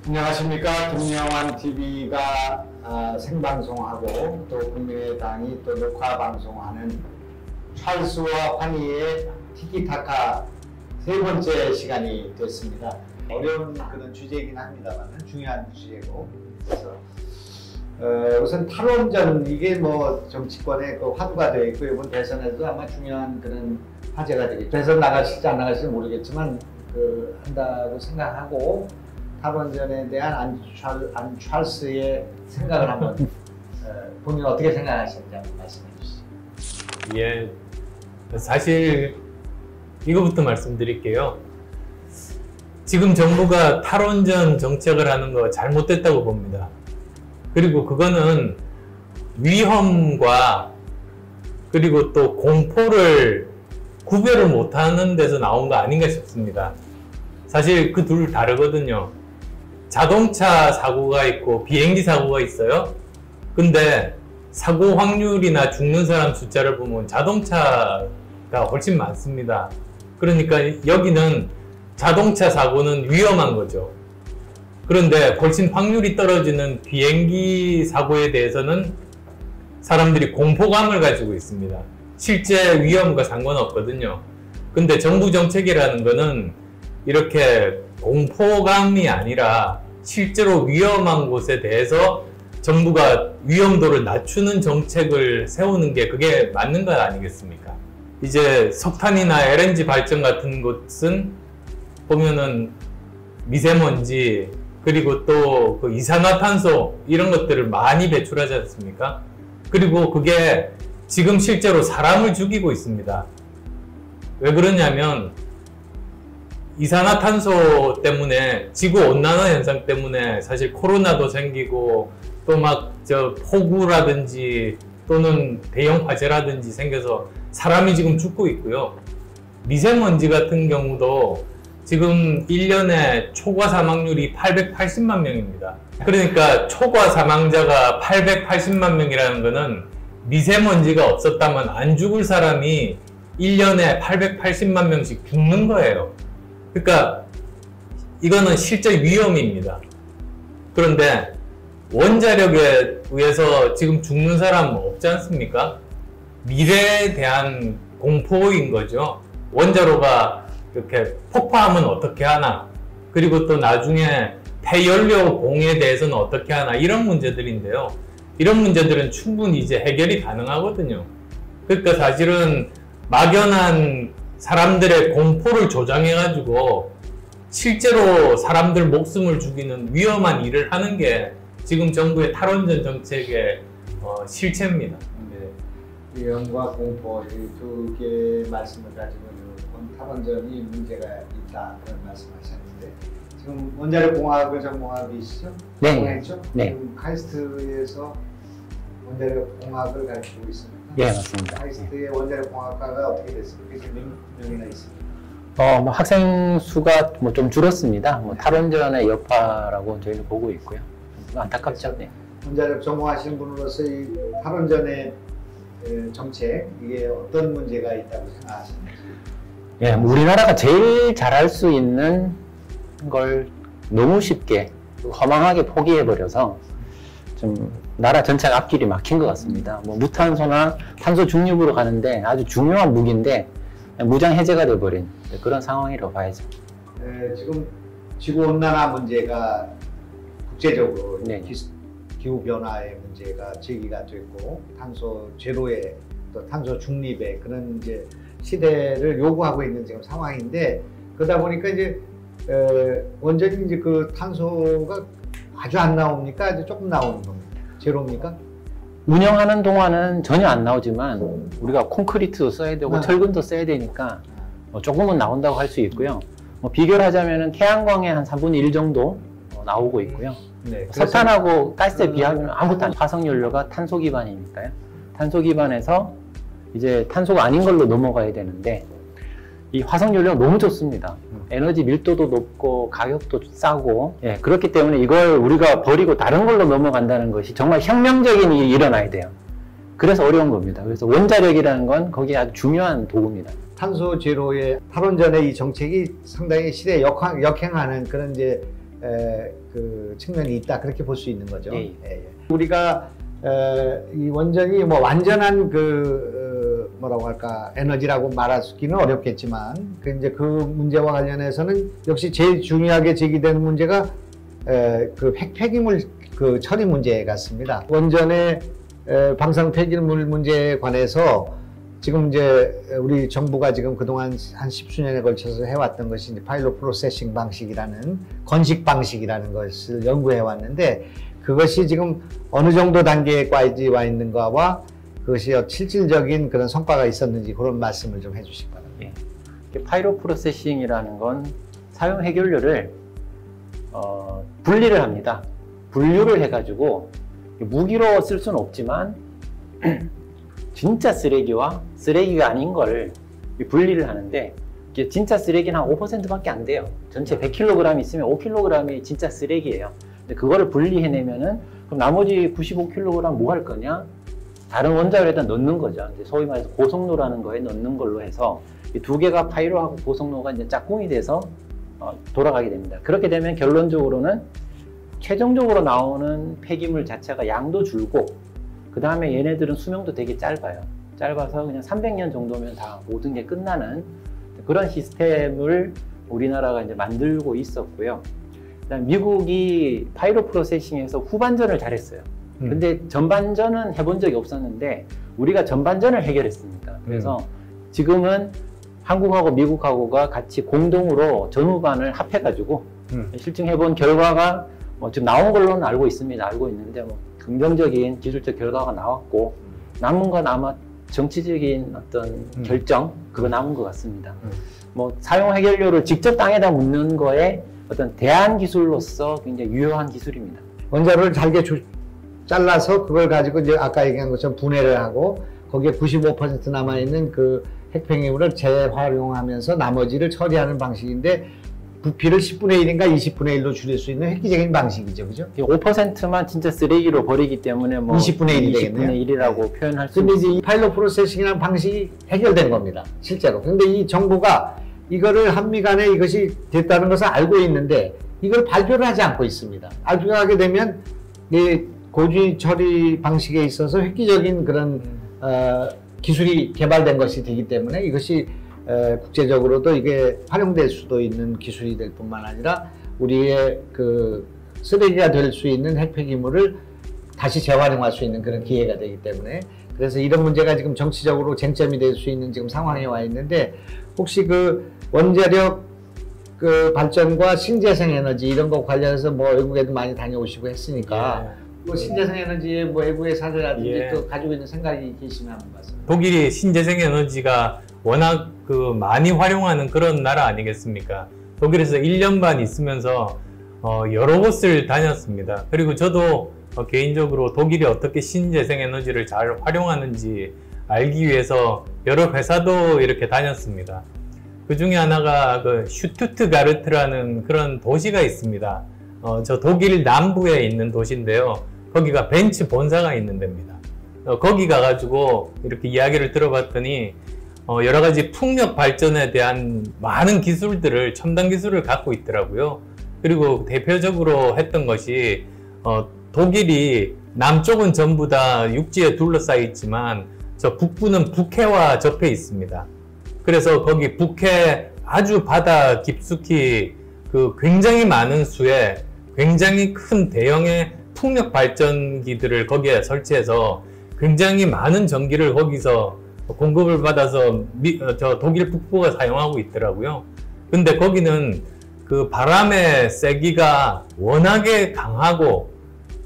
안녕하십니까. 김영환 TV가 생방송하고 또 국민의당이 또 녹화방송하는 찰스와 환희의 티키타카 세 번째 시간이 됐습니다. 어려운 그런 주제이긴 합니다만 중요한 주제고, 그래서 우선 탈원전, 이게 뭐 정치권의 그 화두가 되어 있고 이번 대선에도 아마 중요한 그런 화제가 되겠죠. 대선 나가실지 안 나가실지 모르겠지만 한다고 생각하고, 탈원전에 대한 안찰스의 생각을 한번 본인 어떻게 생각하시는지 한번 말씀해 주시죠. 예, 사실 이거부터 말씀드릴게요. 지금 정부가 탈원전 정책을 하는 거 잘못됐다고 봅니다. 그리고 그거는 위험과 그리고 또 공포를 구별을 못하는 데서 나온 거 아닌가 싶습니다. 사실 그 둘 다르거든요. 자동차 사고가 있고 비행기 사고가 있어요. 근데 사고 확률이나 죽는 사람 숫자를 보면 자동차가 훨씬 많습니다. 그러니까 여기는 자동차 사고는 위험한 거죠. 그런데 훨씬 확률이 떨어지는 비행기 사고에 대해서는 사람들이 공포감을 가지고 있습니다. 실제 위험과 상관없거든요. 근데 정부 정책이라는 거는 이렇게 공포감이 아니라 실제로 위험한 곳에 대해서 정부가 위험도를 낮추는 정책을 세우는 게 그게 맞는 것 아니겠습니까? 이제 석탄이나 LNG 발전 같은 곳은 보면은 미세먼지 그리고 또 그 이산화탄소 이런 것들을 많이 배출하지 않습니까? 그리고 그게 지금 실제로 사람을 죽이고 있습니다. 왜 그러냐면 이산화탄소 때문에 지구온난화 현상 때문에 사실 코로나도 생기고 또 막 폭우라든지 또는 대형 화재라든지 생겨서 사람이 지금 죽고 있고요. 미세먼지 같은 경우도 지금 1년에 초과 사망률이 880만 명입니다. 그러니까 초과 사망자가 880만 명이라는 거는 미세먼지가 없었다면 안 죽을 사람이 1년에 880만 명씩 죽는 거예요. 그러니까 이거는 실제 위험입니다. 그런데 원자력에 의해서 지금 죽는 사람 없지 않습니까? 미래에 대한 공포인 거죠. 원자로가 이렇게 폭파하면 어떻게 하나, 그리고 또 나중에 폐연료 공해에 대해서는 어떻게 하나, 이런 문제들인데요. 이런 문제들은 충분히 이제 해결이 가능하거든요. 그러니까 사실은 막연한 사람들의 공포를 조장해가지고 실제로 사람들 목숨을 죽이는 위험한 일을 하는 게 지금 정부의 탈원전 정책의 실체입니다. 네. 위험과 공포 이 두 개의 말씀을 가지고 탈원전이 문제가 있다 그런 말씀하셨는데, 지금 원자력 공학을 전공학이시죠? 네. 네. 카이스트에서 원자력 공학을 가르치고 있습니다. 예, 맞습니다. 카이스트의 원자력 공학과가 어떻게 됐습니까? 지금 몇 명이나 있습니까? 학생 수가 좀 줄었습니다. 탈원전의 여파라고 저희는 보고 있고요. 안타깝죠. 네. 원자력 전공하시는 분으로서 이 탈원전의 정책, 이게 어떤 문제가 있다고 생각하시는지? 예, 우리나라가 제일 잘할 수 있는 걸 너무 쉽게 허망하게 포기해버려서 좀 나라 전체가 앞길이 막힌 것 같습니다. 무탄소나 탄소 중립으로 가는데 아주 중요한 무기인데 무장 해제가 돼버린 그런 상황이라고 봐야죠. 지금 지구온난화 문제가 국제적으로 네. 기후변화의 문제가 제기가 됐고, 탄소 제로의 또 탄소 중립의 그런 이제 시대를 요구하고 있는 지금 상황인데, 그러다 보니까 이제 원전이 이제 그 탄소가 아주 안 나옵니까? 아주 조금 나오는 겁니까? 제로입니까? 운영하는 동안은 전혀 안 나오지만 우리가 콘크리트도 써야 되고 철근도 써야 되니까 조금은 나온다고 할 수 있고요. 비교를 하자면 태양광의 한 3분의 1 정도 나오고 있고요. 네, 석탄하고 가스에 비하면 아무것도 안 돼요. 화석연료가 탄소 기반이니까요. 탄소 기반에서 이제 탄소가 아닌 걸로 넘어가야 되는데 이 화석연료가 너무 좋습니다. 에너지 밀도도 높고 가격도 싸고, 예, 그렇기 때문에 이걸 우리가 버리고 다른 걸로 넘어간다는 것이 정말 혁명적인 일이 일어나야 돼요. 그래서 어려운 겁니다. 그래서 원자력이라는 건 거기에 아주 중요한 도구입니다. 탄소 제로의 탈원전의 이 정책이 상당히 시대에 역행하는 그런 이제 그 측면이 있다 그렇게 볼 수 있는 거죠. 예. 우리가 이 원전이 뭐 완전한 뭐라고 할까 에너지라고 말하기는 어렵겠지만 이제 그 문제와 관련해서는 역시 제일 중요하게 제기되는 문제가 그 핵폐기물 그 처리 문제 같습니다. 원전의 방사능 폐기물 문제에 관해서 지금 이제 우리 정부가 지금 그동안 한 10수년에 걸쳐서 해왔던 것이 이제 파일럿 프로세싱 방식이라는 건식 방식이라는 것을 연구해 왔는데 그것이 지금 어느 정도 단계까지 와 있는가와 그것이 실질적인 그런 성과가 있었는지 그런 말씀을 좀 해주시기 바랍니다. 예. 파일럿 프로세싱이라는 건 사용 해결료를 분리를 합니다. 분류를 해가지고 무기로 쓸 수는 없지만 진짜 쓰레기와 쓰레기가 아닌 걸 분리를 하는데 이게 진짜 쓰레기는 한 5%밖에 안 돼요. 전체 100kg 있으면 5kg이 진짜 쓰레기예요. 근데 그거를 분리해내면은 그럼 나머지 95kg 뭐 할 거냐? 다른 원자로에다 넣는 거죠. 이제 소위 말해서 고성로라는 거에 넣는 걸로 해서 이 두 개가 파이로하고 고성로가 이제 짝꿍이 돼서 돌아가게 됩니다. 그렇게 되면 결론적으로는 최종적으로 나오는 폐기물 자체가 양도 줄고 그 다음에 얘네들은 수명도 되게 짧아요. 짧아서 그냥 300년 정도면 다 모든 게 끝나는 그런 시스템을 우리나라가 이제 만들고 있었고요. 그다음 미국이 파일럿 프로세싱에서 후반전을 잘했어요. 근데 전반전은 해본 적이 없었는데 우리가 전반전을 해결했습니다. 그래서 지금은 한국하고 미국하고가 같이 공동으로 전후반을 합해가지고 실증해본 결과가 지금 나온 걸로는 알고 있습니다. 알고 있는데 긍정적인 기술적 결과가 나왔고 남은 건 아마 정치적인 어떤 결정 그거 남은 것 같습니다. 사용 해결료를 직접 땅에다 묻는 거에 어떤 대안 기술로서 굉장히 유효한 기술입니다. 원자로를 잘게 잘라서 그걸 가지고 이제 아까 얘기한 것처럼 분해를 하고 거기에 95% 남아있는 그 핵폐기물을 재활용하면서 나머지를 처리하는 방식인데 부피를 10분의 1인가 20분의 1로 줄일 수 있는 획기적인 방식이죠. 그죠? 5%만 진짜 쓰레기로 버리기 때문에 20분의 1이 되겠네요. 20분의 1이라고 표현할 수 있습니다. 근데 이제 이 파일럿 프로세싱이라는 방식이 해결된 겁니다. 실제로. 근데 이 정부가 이거를 한미 간에 이것이 됐다는 것을 알고 있는데 이걸 발표를 하지 않고 있습니다. 발표하게 되면 이 고주의 처리 방식에 있어서 획기적인 그런 기술이 개발된 것이 되기 때문에 이것이 국제적으로도 이게 활용될 수도 있는 기술이 될 뿐만 아니라 우리의 그 쓰레기가 될 수 있는 핵폐기물을 다시 재활용할 수 있는 그런 기회가 되기 때문에 그래서 이런 문제가 지금 정치적으로 쟁점이 될 수 있는 지금 상황에 와 있는데 혹시 그 원자력 그 발전과 신재생 에너지 이런 거 관련해서 외국에도 많이 다녀오시고 했으니까 신재생 에너지의 외국의 사례라든지 또 가지고 있는 생각이 계시면 한번 말씀해주세요. 독일이 신재생 에너지가 워낙 많이 활용하는 그런 나라 아니겠습니까? 독일에서 1년 반 있으면서 여러 곳을 다녔습니다. 그리고 저도 개인적으로 독일이 어떻게 신재생 에너지를 잘 활용하는지 알기 위해서 여러 회사도 이렇게 다녔습니다. 그 중에 하나가 슈투트가르트라는 그런 도시가 있습니다. 저 독일 남부에 있는 도시인데요. 거기가 벤츠 본사가 있는 데입니다. 거기 가가지고 이렇게 이야기를 들어봤더니 여러 가지 풍력 발전에 대한 많은 기술들을 첨단 기술을 갖고 있더라고요. 그리고 대표적으로 했던 것이 독일이 남쪽은 전부 다 육지에 둘러싸여 있지만 저 북부는 북해와 접해 있습니다. 그래서 거기 북해 아주 바다 깊숙이 굉장히 많은 수의 굉장히 큰 대형의 풍력 발전기들을 거기에 설치해서 굉장히 많은 전기를 거기서 공급을 받아서 저 독일 북부가 사용하고 있더라고요. 근데 거기는 그 바람의 세기가 워낙에 강하고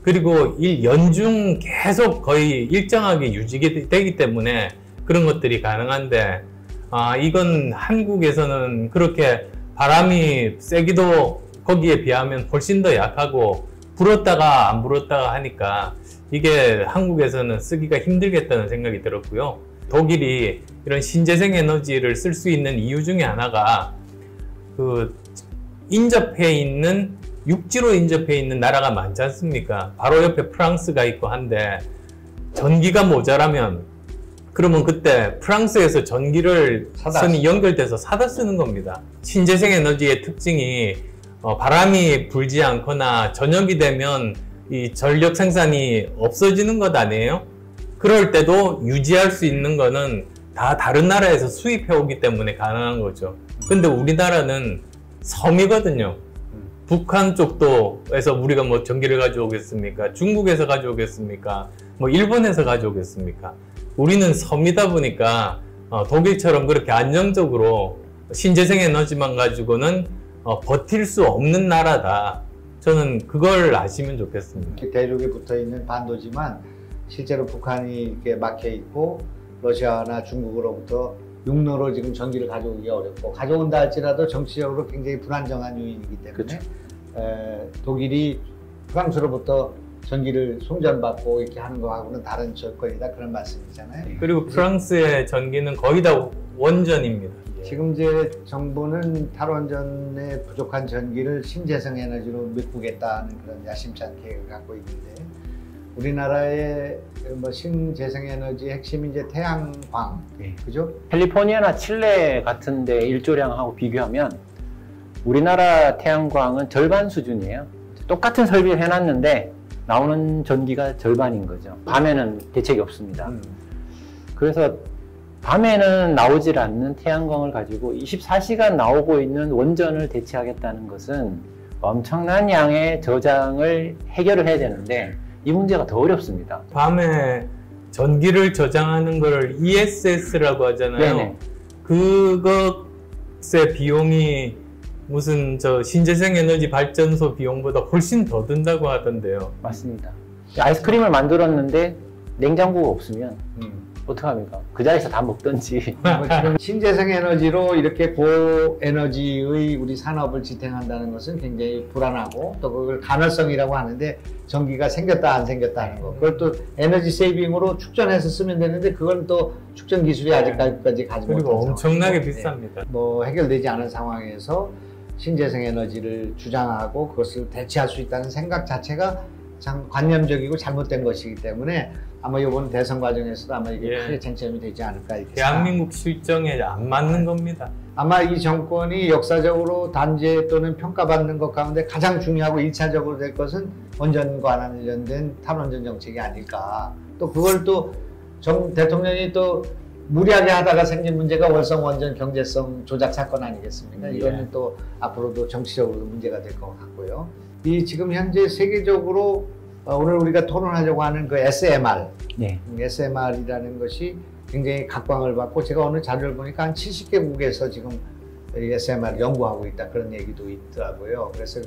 그리고 연중 계속 거의 일정하게 유지되기 때문에 그런 것들이 가능한데 이건 한국에서는 그렇게 바람이 세기도 거기에 비하면 훨씬 더 약하고 불었다가 안 불었다가 하니까 이게 한국에서는 쓰기가 힘들겠다는 생각이 들었고요. 독일이 이런 신재생 에너지를 쓸 수 있는 이유 중에 하나가 육지로 인접해 있는 나라가 많지 않습니까? 바로 옆에 프랑스가 있고 한데 전기가 모자라면 그러면 그때 프랑스에서 전기를 선이 연결돼서 사다 쓰는 겁니다. 신재생 에너지의 특징이 바람이 불지 않거나 저녁이 되면 이 전력 생산이 없어지는 것 아니에요? 그럴 때도 유지할 수 있는 거는 다 다른 나라에서 수입해 오기 때문에 가능한 거죠. 근데 우리나라는 섬이거든요. 북한 쪽도에서 우리가 뭐 전기를 가져오겠습니까? 중국에서 가져오겠습니까? 뭐 일본에서 가져오겠습니까? 우리는 섬이다 보니까 독일처럼 그렇게 안정적으로 신재생 에너지만 가지고는 버틸 수 없는 나라다. 저는 그걸 아시면 좋겠습니다. 대륙에 붙어 있는 반도지만 실제로 북한이 이렇게 막혀 있고 러시아나 중국으로부터 육로로 지금 전기를 가져오기가 어렵고 가져온다 할지라도 정치적으로 굉장히 불안정한 요인이기 때문에 그렇죠. 독일이 프랑스로부터 전기를 송전받고 이렇게 하는 거하고는 다른 조건이다 그런 말씀이잖아요. 그리고 프랑스의 전기는 거의 다 원전입니다. 지금 이제 정부는 탈원전에 부족한 전기를 신재생 에너지로 메꾸겠다는 그런 야심찬 계획을 갖고 있는데 우리나라의 뭐 신재생 에너지 핵심이 이제 태양광, 네. 그죠? 캘리포니아나 칠레 같은 데 일조량하고 비교하면 우리나라 태양광은 절반 수준이에요. 똑같은 설비를 해놨는데 나오는 전기가 절반인 거죠. 밤에는 대책이 없습니다. 그래서 밤에는 나오질 않는 태양광을 가지고 24시간 나오고 있는 원전을 대체하겠다는 것은 엄청난 양의 저장을 해결을 해야 되는데 이 문제가 더 어렵습니다. 밤에 전기를 저장하는 걸 ESS라고 하잖아요. 네네. 그것의 비용이 무슨 신재생 에너지 발전소 비용보다 훨씬 더 든다고 하던데요. 맞습니다. 아이스크림을 만들었는데 냉장고가 없으면 어떡합니까? 그 자리에서 다 먹던지. 지금 신재생 에너지로 이렇게 고에너지의 우리 산업을 지탱한다는 것은 굉장히 불안하고 또 그걸 가능성이라고 하는데 전기가 생겼다 안 생겼다 하는 거. 그걸 또 에너지 세이빙으로 축전해서 쓰면 되는데 그건 또 축전 기술이 아직까지 가지 못한 그리고 엄청나게 상황이고, 비쌉니다. 뭐 해결되지 않은 상황에서 신재생 에너지를 주장하고 그것을 대체할 수 있다는 생각 자체가 참 관념적이고 잘못된 것이기 때문에 아마 이번 대선 과정에서도 아마 이게 크게 쟁점이 되지 않을까 이렇게 대한민국 실정에 안 맞는 겁니다. 아마 이 정권이 역사적으로 단죄 또는 평가받는 것 가운데 가장 중요하고 1차적으로 될 것은 원전 관련된 탈원전 정책이 아닐까. 또 그걸 또 대통령이 또 무리하게 하다가 생긴 문제가 월성 원전 경제성 조작 사건 아니겠습니까? 이거는 또 앞으로도 정치적으로 문제가 될 것 같고요. 이 지금 현재 세계적으로 오늘 우리가 토론하려고 하는 그 SMR, 네. SMR이라는 것이 굉장히 각광을 받고 제가 어느 자료를 보니까 한 70개국에서 지금 SMR 연구하고 있다 그런 얘기도 있더라고요. 그래서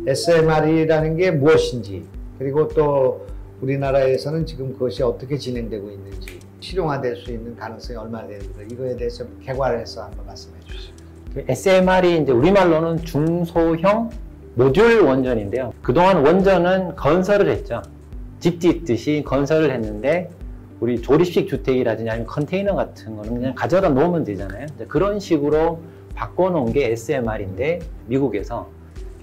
SMR이라는 게 무엇인지 그리고 또 우리나라에서는 지금 그것이 어떻게 진행되고 있는지 실용화될 수 있는 가능성이 얼마나 되는지 이거에 대해서 개괄해서 한번 말씀해 주시죠. SMR이 이제 우리말로는 중소형 모듈 원전인데요. 그동안 원전은 건설을 했죠. 집 짓듯이 건설을 했는데 우리 조립식 주택이라든지 아니면 컨테이너 같은 거는 그냥 가져다 놓으면 되잖아요. 그런 식으로 바꿔놓은 게 SMR인데 미국에서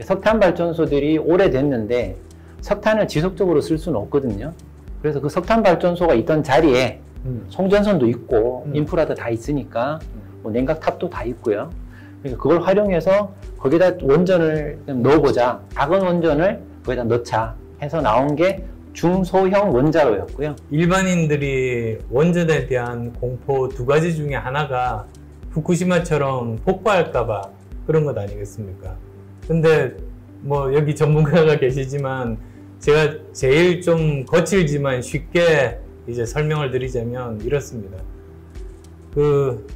석탄 발전소들이 오래됐는데 석탄을 지속적으로 쓸 수는 없거든요. 그래서 그 석탄 발전소가 있던 자리에 송전선도 있고 인프라도 다 있으니까 뭐 냉각탑도 다 있고요. 그러니까 그걸 활용해서 거기다 원전을 넣어보자. 작은 원전을 거기다 넣자 해서 나온 게 중소형 원자로였고요. 일반인들이 원전에 대한 공포 두 가지 중에 하나가 후쿠시마처럼 폭발할까봐 그런 것 아니겠습니까? 근데 뭐 여기 전문가가 계시지만 제가 제일 좀 거칠지만 쉽게 이제 설명을 드리자면 이렇습니다. 그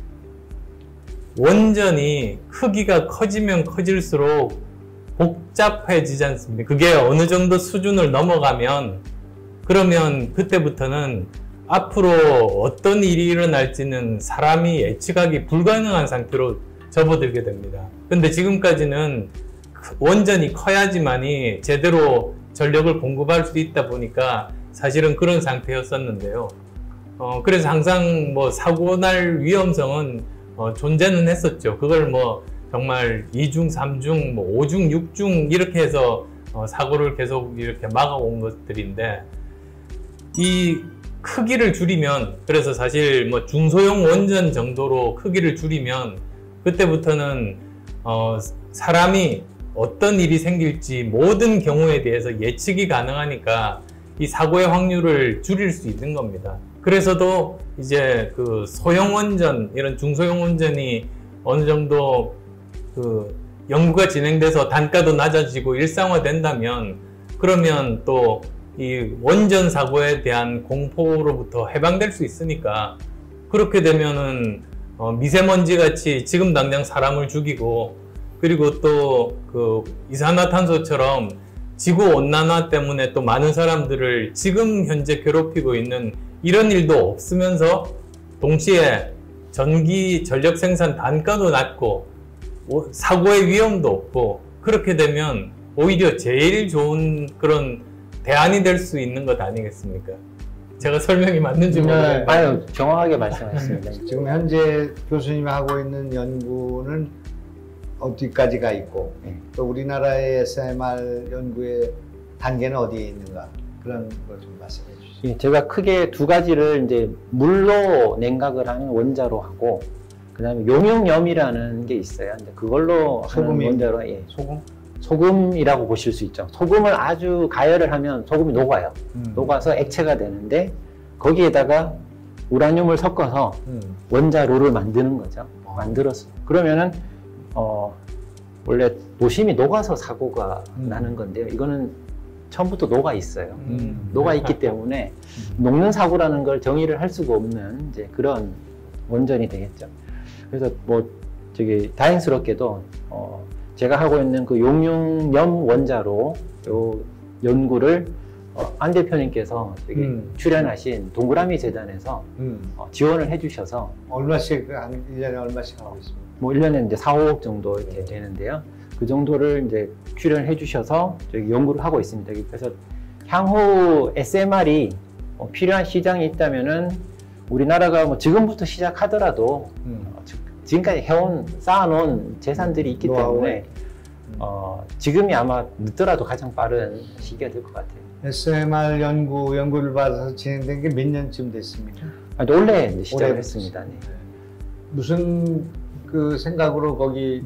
원전이 크기가 커지면 커질수록 복잡해지지 않습니까? 그게 어느 정도 수준을 넘어가면 그러면 그때부터는 앞으로 어떤 일이 일어날지는 사람이 예측하기 불가능한 상태로 접어들게 됩니다. 근데 지금까지는 원전이 커야지만이 제대로 전력을 공급할 수 있다 보니까 사실은 그런 상태였었는데요. 그래서 항상 뭐 사고 날 위험성은 존재는 했었죠. 그걸 뭐 정말 2중, 3중, 뭐 5중, 6중 이렇게 해서 사고를 계속 이렇게 막아온 것들인데 이 크기를 줄이면 그래서 사실 뭐 중소형 원전 정도로 크기를 줄이면 그때부터는 사람이 어떤 일이 생길지 모든 경우에 대해서 예측이 가능하니까 이 사고의 확률을 줄일 수 있는 겁니다. 그래서도 이제 그 소형 원전, 이런 중소형 원전이 어느 정도 그 연구가 진행돼서 단가도 낮아지고 일상화된다면, 그러면 또 이 원전 사고에 대한 공포로부터 해방될 수 있으니까, 그렇게 되면은 미세먼지 같이 지금 당장 사람을 죽이고, 그리고 또 그 이산화탄소처럼 지구 온난화 때문에 또 많은 사람들을 지금 현재 괴롭히고 있는 이런 일도 없으면서, 동시에 전기 전력 생산 단가도 낮고 사고의 위험도 없고, 그렇게 되면 오히려 제일 좋은 그런 대안이 될 수 있는 것 아니겠습니까? 제가 설명이 맞는지 모르겠는데. 아유, 정확하게 말씀하셨습니다. 지금 현재 교수님이 하고 있는 연구는 어디까지 가 있고, 또 우리나라의 SMR 연구의 단계는 어디에 있는가, 그런 걸 좀 말씀해 주시죠. 예, 제가 크게 두 가지를 이제 물로 냉각을 하는 원자로 하고, 그다음에 용융염이라는 게 있어요. 근데 그걸로 하는 소금이 원자로, 예, 소금? 소금이라고 보실 수 있죠. 소금을 아주 가열을 하면 소금이 녹아요. 녹아서 액체가 되는데, 거기에다가 우라늄을 섞어서 원자로를 만드는 거죠. 만들었어요. 그러면은 원래 도심이 녹아서 사고가 나는 건데요. 이거는 처음부터 녹아 있어요. 녹아 있기 때문에 녹는 사고라는 걸 정의를 할 수가 없는 이제 그런 원전이 되겠죠. 그래서 뭐 저기 다행스럽게도 제가 하고 있는 그 용융염 원자로 요 연구를 안 대표님께서 출연하신 동그라미 재단에서 지원을 해주셔서 얼마씩, 한 1년에 얼마씩 하고 있습니다? 뭐 1년에 이제 4, 5억 정도 이렇게 되는데요. 그 정도를 이제 출연해 주셔서 저기 연구를 하고 있습니다. 그래서 향후 SMR이 필요한 시장이 있다면은 우리나라가 뭐 지금부터 시작하더라도 지금까지 쌓아놓은 재산들이 있기 때문에 지금이 아마 늦더라도 가장 빠른 시기가 될 것 같아요. SMR 연구를 받아서 진행된 게 몇 년쯤 됐습니까? 원래 이제 시작을 했습니다. 네. 무슨 그 생각으로 거기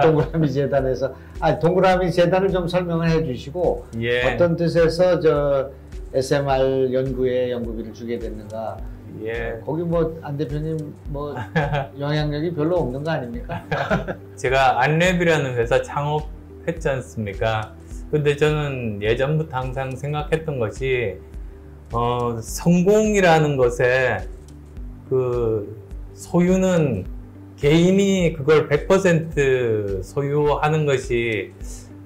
동그라미 재단에서, 동그라미 재단을 좀 설명을 해주시고, 예. 어떤 뜻에서 저 SMR 연구에 연구비를 주게 됐는가? 예. 거기 뭐 안 대표님 뭐 영향력이 별로 없는 거 아닙니까? 제가 안랩이라는 회사 창업했지 않습니까? 근데 저는 예전부터 항상 생각했던 것이 성공이라는 것에 그 소유는 개인이 그걸 100% 소유하는 것이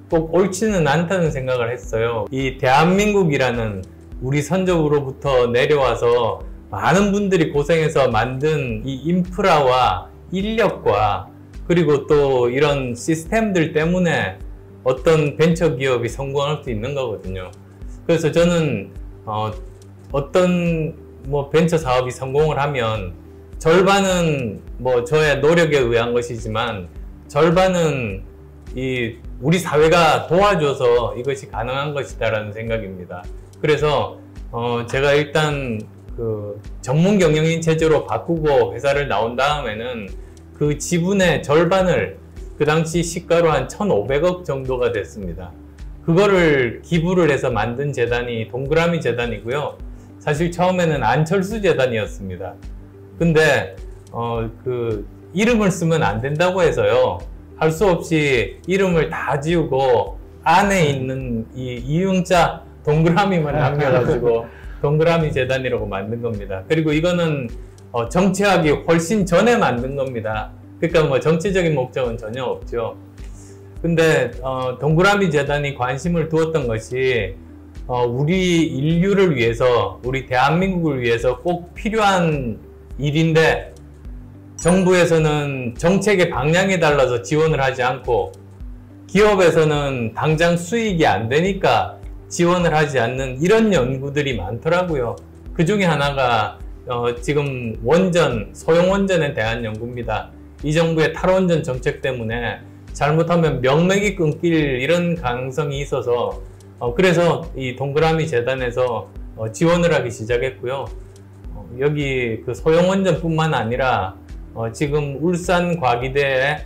꼭 옳지는 않다는 생각을 했어요. 이 대한민국이라는 우리 선조로부터 내려와서 많은 분들이 고생해서 만든 이 인프라와 인력과, 그리고 또 이런 시스템들 때문에 어떤 벤처 기업이 성공할 수 있는 거거든요. 그래서 저는 어떤 뭐 벤처 사업이 성공을 하면 절반은 뭐 저의 노력에 의한 것이지만, 절반은 이 우리 사회가 도와줘서 이것이 가능한 것이다라는 생각입니다. 그래서 제가 일단 그 전문 경영인 체제로 바꾸고 회사를 나온 다음에는 그 지분의 절반을, 그 당시 시가로 한 1,500억 정도가 됐습니다. 그거를 기부를 해서 만든 재단이 동그라미 재단이고요. 사실 처음에는 안철수 재단이었습니다. 근데 그 이름을 쓰면 안 된다고 해서요, 할 수 없이 이름을 다 지우고 안에 있는 이 이응자 동그라미만 남겨가지고 동그라미 재단이라고 만든 겁니다. 그리고 이거는 정치하기 훨씬 전에 만든 겁니다. 그러니까 뭐 정치적인 목적은 전혀 없죠. 근데 동그라미 재단이 관심을 두었던 것이 우리 인류를 위해서, 우리 대한민국을 위해서 꼭 필요한 일인데, 정부에서는 정책의 방향에 달라서 지원을 하지 않고, 기업에서는 당장 수익이 안 되니까 지원을 하지 않는 이런 연구들이 많더라고요. 그 중에 하나가 지금 원전, 소형 원전에 대한 연구입니다. 이 정부의 탈원전 정책 때문에 잘못하면 명맥이 끊길 이런 가능성이 있어서 그래서 이 동그라미 재단에서 지원을 하기 시작했고요. 여기 그 소형 원전뿐만 아니라 지금 울산 과기대에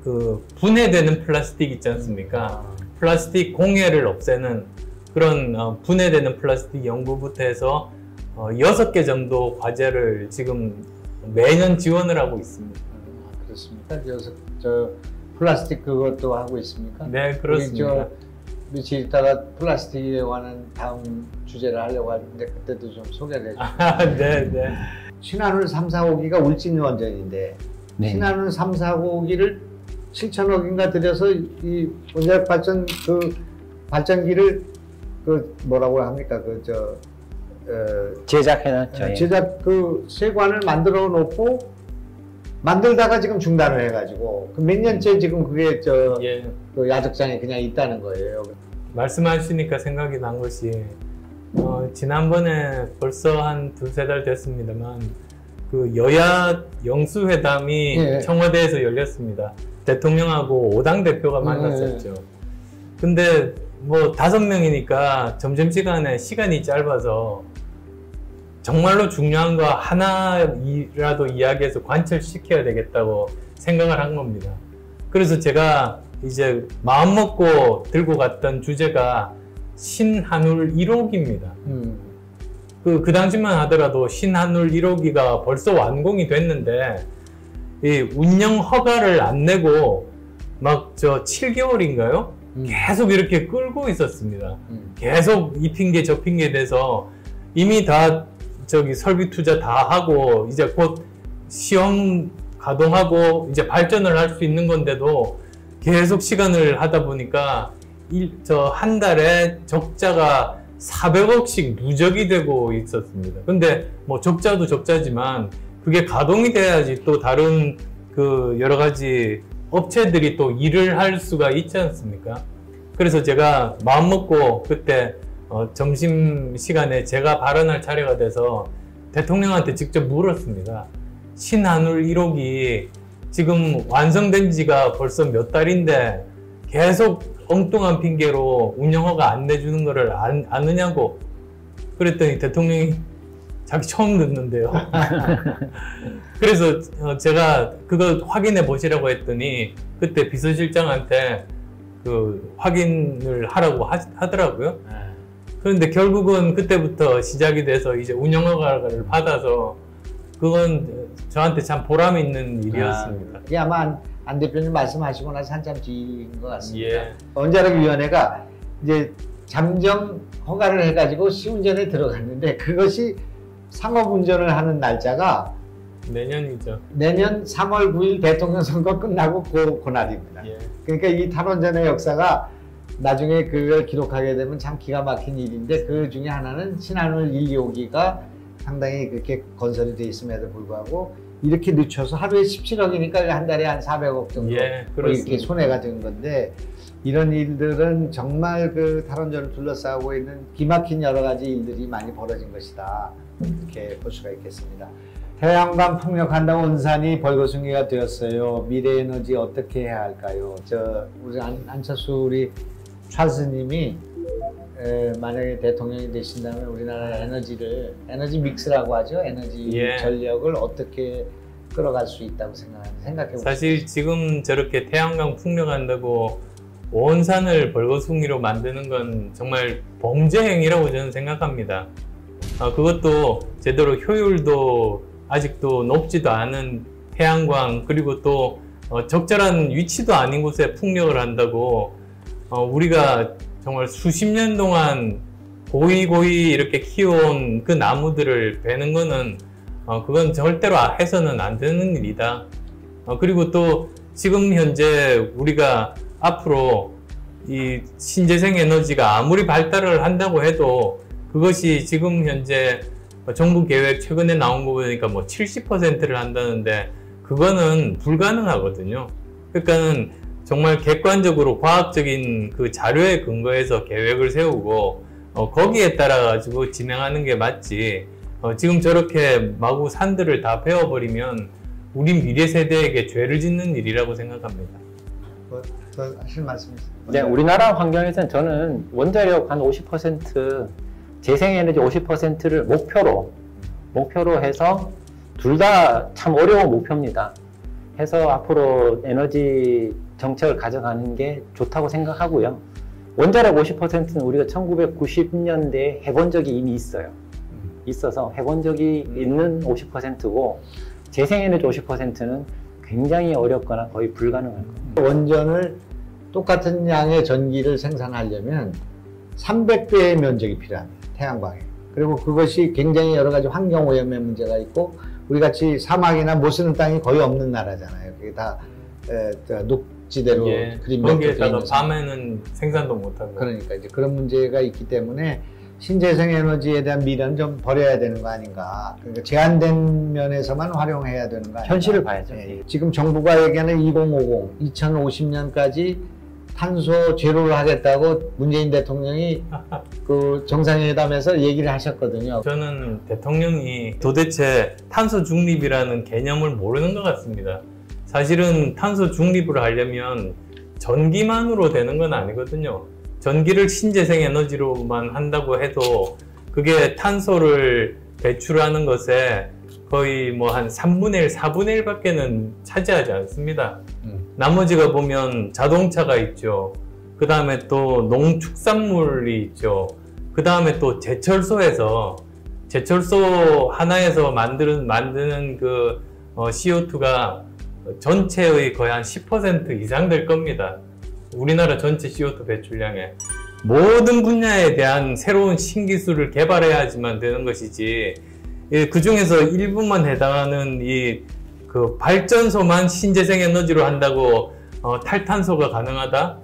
그 분해되는 플라스틱 있지 않습니까? 플라스틱 공해를 없애는 그런 분해되는 플라스틱 연구부터 해서 6개 정도 과제를 지금 매년 지원을 하고 있습니다. 그렇습니까? 저 플라스틱 그것도 하고 있습니까? 네, 그렇습니다. 며칠 있다가 플라스틱에 관한 다음 주제를 하려고 하는데 그때도 좀 소개를 해주세요. 네, 네. 신한울 3, 4호기가 울진 원전인데 네. 신한울 3, 4호기를 7천억인가 들여서 이 원자력 발전 그 발전기를 그 뭐라고 합니까? 제작해놨죠. 제작 그 세관을 만들어 놓고 만들다가 지금 중단을 해가지고 그 몇 년째 지금 그게 그 야적장에 그냥 있다는 거예요. 말씀하시니까 생각이 난 것이 지난번에 벌써 한 2-3달 됐습니다만 그 여야 영수회담이 예. 청와대에서 열렸습니다. 대통령하고 5당 대표가 만났었죠. 근데 뭐 5명이니까 점심시간에 시간이 짧아서 정말로 중요한 거 하나라도 이야기해서 관철시켜야 되겠다고 생각을 한 겁니다. 그래서 제가 이제 마음먹고 들고 갔던 주제가 신한울 1호기입니다. 그 당시만 하더라도 신한울 1호기가 벌써 완공이 됐는데 이 운영 허가를 안 내고 막 7개월인가요? 계속 이렇게 끌고 있었습니다. 계속 이 핑계 저 핑계 대서 이미 다 설비 투자 다 하고 이제 곧 시험 가동하고 이제 발전을 할 수 있는 건데도 계속 시간을 하다 보니까 한 달에 적자가 400억씩 누적이 되고 있었습니다. 근데 뭐 적자도 적자지만 그게 가동이 돼야지 또 다른 그 여러 가지 업체들이 또 일을 할 수가 있지 않습니까? 그래서 제가 마음먹고 그때 점심시간에 제가 발언할 차례가 돼서 대통령한테 직접 물었습니다. 신한울 1호기 지금 완성된 지가 벌써 몇 달인데 계속 엉뚱한 핑계로 운영허가 안 내주는 거를 아느냐고 그랬더니 대통령이 자기 처음 듣는데요. 그래서 제가 그거 확인해 보시라고 했더니 그때 비서실장한테 그 확인을 하라고 하더라고요. 그런데 결국은 그때부터 시작이 돼서 이제 운영허가를 받아서 그건 저한테 참 보람 있는 일이었습니다. 이게 아마 안 대표님 말씀하시고 나서 한참 뒤인 것 같습니다. 예. 원자력위원회가 이제 잠정 허가를 해가지고 시운전에 들어갔는데 그것이 상업운전을 하는 날짜가 내년이죠. 내년 3월 9일 대통령 선거 끝나고 그날입니다. 예. 그러니까 이 탈원전의 역사가 나중에 그걸 기록하게 되면 참 기가 막힌 일인데 그 중에 하나는 신한울 1, 2호기가 상당히 그렇게 건설이 돼 있음에도 불구하고 이렇게 늦춰서 하루에 17억이니까 한 달에 한 400억 정도 이렇게 손해가 된 건데 이런 일들은 정말 그 탈원전을 둘러싸고 있는 기막힌 여러 가지 일들이 많이 벌어진 것이다. 이렇게 볼 수가 있겠습니다. 태양광 풍력한다고 온산이 벌거숭이가 되었어요. 미래에너지 어떻게 해야 할까요? 우리 안철수 우리 찰스님이 만약에 대통령이 되신다면 우리나라 에너지 믹스라고 하죠. 에너지 전력을 어떻게 끌어갈 수 있다고 생각해 보세요. 사실 지금 저렇게 태양광 풍력한다고 온산을 벌거숭이로 만드는 건 정말 범죄 행위라고 저는 생각합니다. 그것도 제대로 효율도 아직도 높지도 않은 태양광 그리고 또 적절한 위치도 아닌 곳에 풍력을 한다고 우리가 정말 수십 년 동안 고이 이렇게 키워온 그 나무들을 베는 거는 그건 절대로 해서는 안 되는 일이다. 그리고 또 지금 현재 우리가 앞으로 이 신재생 에너지가 아무리 발달을 한다고 해도 그것이 지금 현재 정부 계획 최근에 나온 거 보니까 뭐 70%를 한다는데 그거는 불가능하거든요. 그러니까는 정말 객관적으로 과학적인 그 자료에 근거해서 계획을 세우고 거기에 따라 가지고 진행하는 게 맞지. 지금 저렇게 마구 산들을 다 베어버리면 우리 미래 세대에게 죄를 짓는 일이라고 생각합니다. 더 하실 말씀 있습니다. 네, 우리나라 환경에서는 저는 원자력 한 50%, 재생에너지 50%를 목표로 해서 둘 다 참 어려운 목표입니다. 해서 앞으로 에너지 정책을 가져가는 게 좋다고 생각하고요. 원자력 50%는 우리가 1990년대에 해본 적이 이미 있어요. 있어서 해본 적이 있는 50%고 재생에너지 50%는 굉장히 어렵거나 거의 불가능할 겁니다. 원전을 똑같은 양의 전기를 생산하려면 300배의 면적이 필요합니다. 태양광에. 그리고 그것이 굉장히 여러 가지 환경 오염의 문제가 있고 우리 같이 사막이나 못 쓰는 땅이 거의 없는 나라잖아요. 그게 다 녹지대로 그린벨트 거기에다가 밤에는 생산도 못하고. 그러니까 이제 그런 문제가 있기 때문에 신재생 에너지에 대한 미련은 좀 버려야 되는 거 아닌가. 그러니까 제한된 면에서만 활용해야 되는 거 아닌가. 현실을 봐야죠. 예. 지금 정부가 얘기하는 2050, 2050년까지 탄소 제로를 하겠다고 문재인 대통령이 그 정상회담에서 얘기를 하셨거든요. 저는 대통령이 도대체 탄소 중립이라는 개념을 모르는 것 같습니다. 사실은 탄소 중립을 하려면 전기만으로 되는 건 아니거든요. 전기를 신재생 에너지로만 한다고 해도 그게 탄소를 배출하는 것에 거의 뭐 한 3분의 1, 4분의 1밖에는 차지하지 않습니다. 나머지가 보면 자동차가 있죠. 그 다음에 또 농축산물이 있죠. 그 다음에 또 제철소에서 제철소 하나에서 만드는 그 CO2가 전체의 거의 한 10% 이상 될 겁니다. 우리나라 전체 CO2 배출량에. 모든 분야에 대한 새로운 신기술을 개발해야지만 되는 것이지, 그 중에서 일부만 해당하는 그 발전소만 신재생 에너지로 한다고 탈탄소가 가능하다?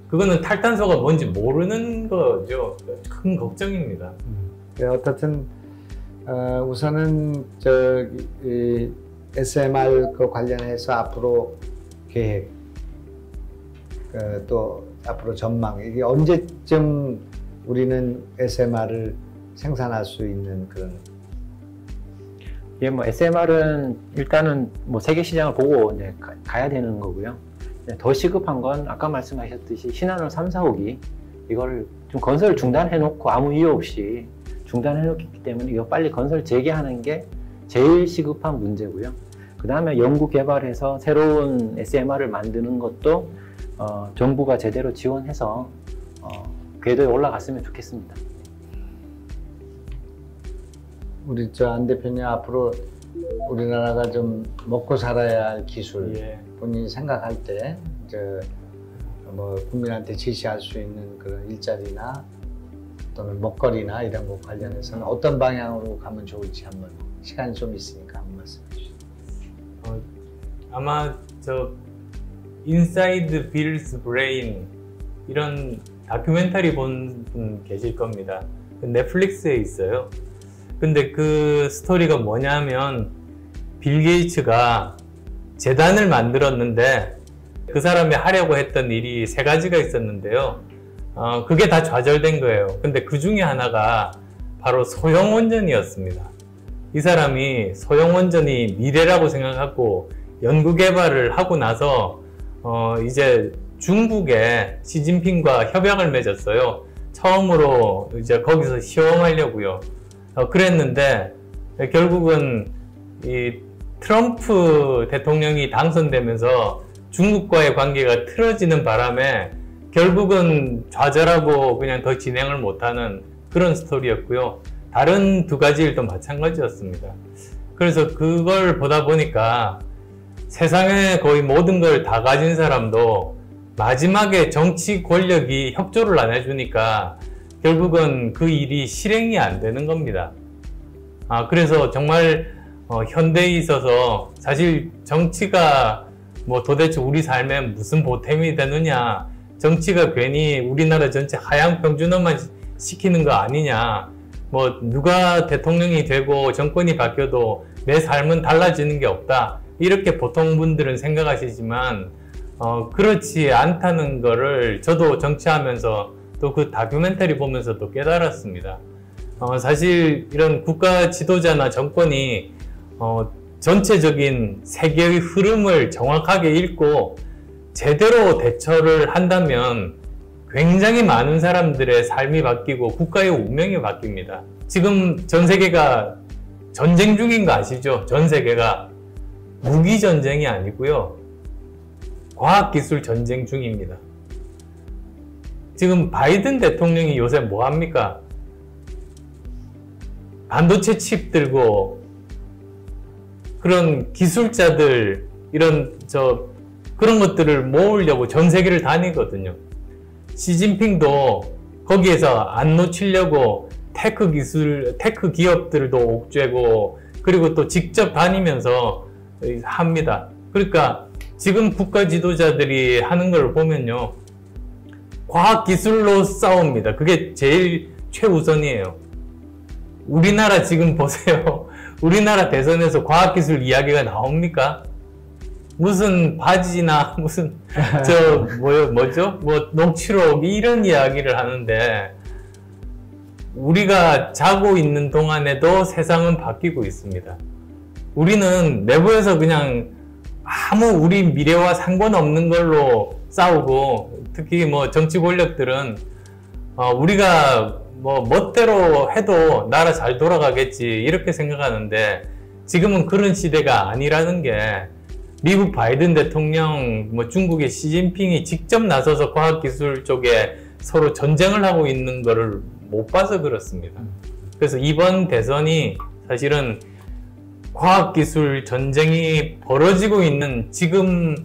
그거는 탈탄소가 뭔지 모르는 거죠. 큰 걱정입니다. 어떻든 우선은 SMR 관련해서 앞으로 계획, 또 앞으로 전망, 이게 언제쯤 우리는 SMR을 생산할 수 있는 그런. 예, 뭐 SMR은 일단은 뭐 세계 시장을 보고 이제 가야 되는 거고요. 더 시급한 건 아까 말씀하셨듯이 신한울 3, 4호기 이걸 좀 건설 중단해 놓고 아무 이유 없이 중단해 놓기 때문에 이거 빨리 건설 재개하는 게 제일 시급한 문제고요. 그 다음에 연구 개발해서 새로운 SMR을 만드는 것도 정부가 제대로 지원해서 궤도에 올라갔으면 좋겠습니다. 우리 안 대표님 앞으로 우리나라가 좀 먹고 살아야 할 기술, 본인이 생각할 때 뭐 국민한테 제시할 수 있는 그런 일자리나 또는 먹거리나 이런 것 관련해서는 어떤 방향으로 가면 좋을지 한번 시간이 좀 있으니까 한번 말씀해 주시죠. 아마 Inside Bill's Brain 이런 다큐멘터리 본 분 계실 겁니다. 넷플릭스에 있어요. 근데 그 스토리가 뭐냐면 빌 게이츠가 재단을 만들었는데 그 사람이 하려고 했던 일이 3가지가 있었는데요. 그게 다 좌절된 거예요. 근데 그 중에 하나가 바로 소형 원전이었습니다. 이 사람이 소형 원전이 미래라고 생각하고 연구 개발을 하고 나서 이제 중국의 시진핑과 협약을 맺었어요. 처음으로 이제 거기서 시험하려고요. 그랬는데 결국은 이 트럼프 대통령이 당선되면서 중국과의 관계가 틀어지는 바람에 결국은 좌절하고 그냥 더 진행을 못하는 그런 스토리였고요. 다른 2가지 일도 마찬가지였습니다. 그래서 그걸 보다 보니까 세상에 거의 모든 걸 다 가진 사람도 마지막에 정치 권력이 협조를 안 해주니까 결국은 그 일이 실행이 안 되는 겁니다. 그래서 정말 현대에 있어서 사실 정치가 뭐 도대체 우리 삶에 무슨 보탬이 되느냐, 정치가 괜히 우리나라 전체 하향 평준화만 시키는 거 아니냐, 뭐 누가 대통령이 되고 정권이 바뀌어도 내 삶은 달라지는 게 없다, 이렇게 보통 분들은 생각하시지만 그렇지 않다는 거를 저도 정치하면서 또 그 다큐멘터리 보면서도 깨달았습니다. 사실 이런 국가 지도자나 정권이 전체적인 세계의 흐름을 정확하게 읽고 제대로 대처를 한다면 굉장히 많은 사람들의 삶이 바뀌고 국가의 운명이 바뀝니다. 지금 전 세계가 전쟁 중인 거 아시죠? 전 세계가. 무기 전쟁이 아니고요. 과학기술 전쟁 중입니다. 지금 바이든 대통령이 요새 뭐 합니까? 반도체 칩 들고 그런 기술자들 그런 것들을 모으려고 전 세계를 다니거든요. 시진핑도 거기에서 안 놓치려고 테크 기업들도 옥죄고 그리고 또 직접 다니면서 합니다. 그러니까 지금 국가 지도자들이 하는 걸 보면요. 과학기술로 싸웁니다. 그게 제일 최우선이에요. 우리나라 지금 보세요. 우리나라 대선에서 과학기술 이야기가 나옵니까? 무슨 바지나 무슨 녹취록 이런 이야기를 하는데 우리가 자고 있는 동안에도 세상은 바뀌고 있습니다. 우리는 내부에서 그냥 아무 우리 미래와 상관없는 걸로 싸우고 특히 뭐 정치 권력들은 우리가 뭐 멋대로 해도 나라 잘 돌아가겠지 이렇게 생각하는데 지금은 그런 시대가 아니라는 게 미국 바이든 대통령, 뭐 중국의 시진핑이 직접 나서서 과학기술 쪽에 서로 전쟁을 하고 있는 거를 못 봐서 그렇습니다. 그래서 이번 대선이 사실은 과학기술 전쟁이 벌어지고 있는 지금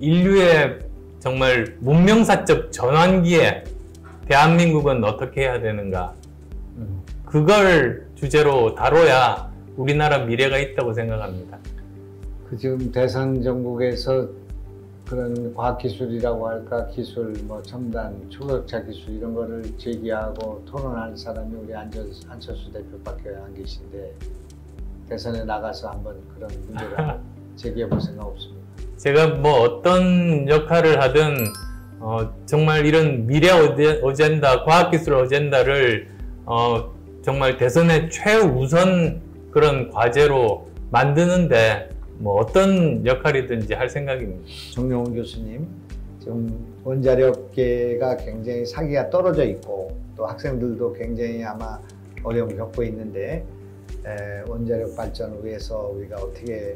인류의 정말 문명사적 전환기에 대한민국은 어떻게 해야 되는가, 그걸 주제로 다뤄야 우리나라 미래가 있다고 생각합니다. 지금 대선 전국에서 그런 과학기술이라고 할까, 기술, 뭐 첨단, 초격차 기술 이런 거를 제기하고 토론할 사람이 우리 안철수 대표밖에 안 계신데 대선에 나가서 한번 그런 문제를 제기해 볼 생각 없습니다. 제가 뭐 어떤 역할을 하든 정말 이런 미래 어젠다, 과학기술 어젠다를 정말 대선의 최우선 그런 과제로 만드는데 뭐 어떤 역할이든지 할 생각입니다. 정용훈 교수님, 지금 원자력계가 굉장히 사기가 떨어져 있고 또 학생들도 굉장히 아마 어려움을 겪고 있는데 원자력 발전을 위해서 우리가 어떻게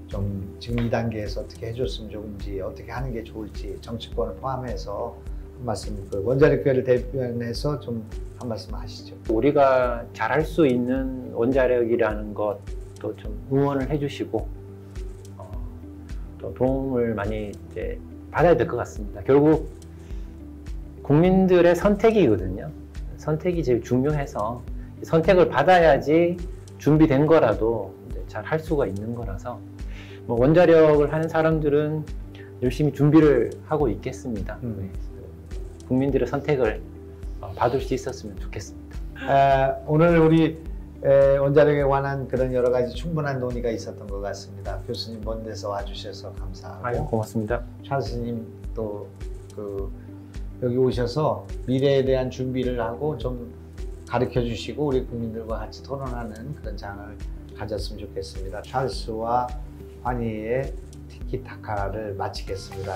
좀 지금 2단계에서 어떻게 해줬으면 좋은지, 어떻게 하는 게 좋을지 정치권을 포함해서 한 말씀, 원자력계를 대변해서 좀 한 말씀 하시죠. 우리가 잘할 수 있는 원자력이라는 것도 좀 응원을 해주시고 또 도움을 많이 이제 받아야 될 것 같습니다. 결국 국민들의 선택이거든요. 선택이 제일 중요해서 선택을 받아야지 준비된 거라도 잘 할 수가 있는 거라서 뭐 원자력을 하는 사람들은 열심히 준비를 하고 있겠습니다. 국민들의 선택을 받을 수 있었으면 좋겠습니다. 오늘 우리 원자력에 관한 그런 여러 가지 충분한 논의가 있었던 것 같습니다. 교수님 먼 데서 와주셔서 감사하고. 아유, 고맙습니다. 찰스님 또 여기 오셔서 미래에 대한 준비를 하고 좀 가르쳐 주시고 우리 국민들과 같이 토론하는 그런 장을 가졌으면 좋겠습니다. 찰스와 환희의 티키타카를 마치겠습니다.